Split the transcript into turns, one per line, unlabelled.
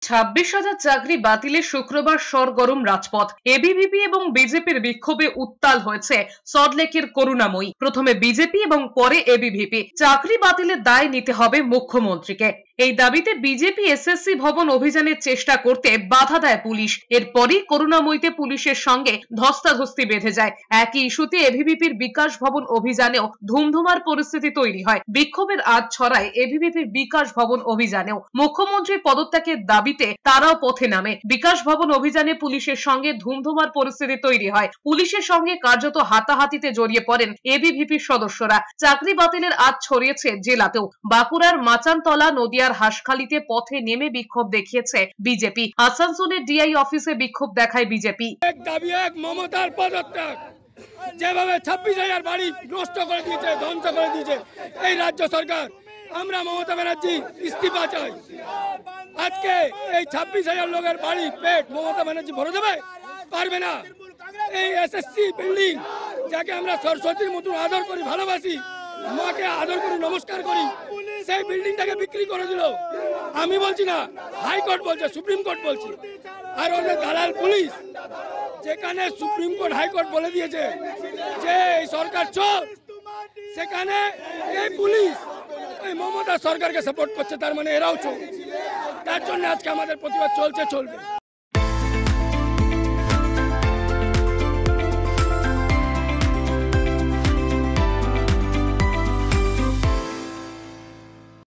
26,000 চাকরি বাতিলে শুক্রবার সরগরম রাজপথ। এবিভিপি এবং বিজেপির বিক্ষোভে উত্তাল হয়েছে সল্টলেকের করুণাময়ী। প্রথমে বিজেপি এবং পরে এবিভিপি। চাকরি বাতিলের দায় নিতে হবে মুখ্যমন্ত্রীকে। এই দাবিতে বিজেপি এসএসসি ভবন অভিযানের চেষ্টা করতে বাধা দেয় পুলিশ। এরপরই করুণাময়ীতে পুলিশের সঙ্গে ধস্তাধস্তি বেঁধে যায়। একই ইস্যুতে এবিভিপির বিকাশ ভবন অভিযানেও ধুমধুমার পরিস্থিতি তৈরি হয়। বিক্ষোভের আঁচ ছড়ায় এবিভিপির বিকাশ ভবন অভিযানেও। মুখ্যমন্ত্রীর পদত্যাগের দাবিতে তারাও পথে নামে। বিকাশ ভবন অভিযানে পুলিশের সঙ্গে ধুমধুমার পরিস্থিতি তৈরি হয়। পুলিশের সঙ্গে কার্যত হাতাহাতিতে জড়িয়ে পড়েন এবিভিপির সদস্যরা। চাকরি বাতিলের আঁচ ছড়িয়েছে জেলাতেও। বাঁকুড়ার মাচানতলা, নদিয়ার হাসখালিতে পথে নেমে বিক্ষোভ দেখিয়েছে বিজেপি। আসানসোলের ডিআই অফিসে বিক্ষোভ দেখায় বিজেপি।
এক দাবি, এক মমতার পদত্যাগ। যেভাবে 26,000 বাড়ি নষ্ট করে দিয়েছে, ধ্বংস করে দিয়েছে এই রাজ্য সরকার, আমরা মমতা ব্যানার্জি ইস্তিফা চাই। আজকে এই 26,000 লোকের বাড়ি পেট মমতা ব্যানার্জি ভরে দেবে? পারবে না। এই এসএসসি বিল্ডিং, যাকে আমরা সরস্বতীর মতন আদর করি, ভালোবাসি, মাকে আদর করি, নমস্কার করি, সেই বিল্ডিংটাকে বিক্রি করে দিল। আমি বলছি না, হাইকোর্ট বলছে, সুপ্রিম কোর্ট বলছে। আর ওদের দালাল পুলিশ, যেখানে সুপ্রিম কোর্ট হাইকোর্ট বলে দিয়েছে যে এই সরকার চোর, সেখানে এই পুলিশ এই মমতা সরকারকে সাপোর্ট করছে, তার মানে এরাও চোর। তার জন্য আজকে আমাদের প্রতিবাদ চলবে।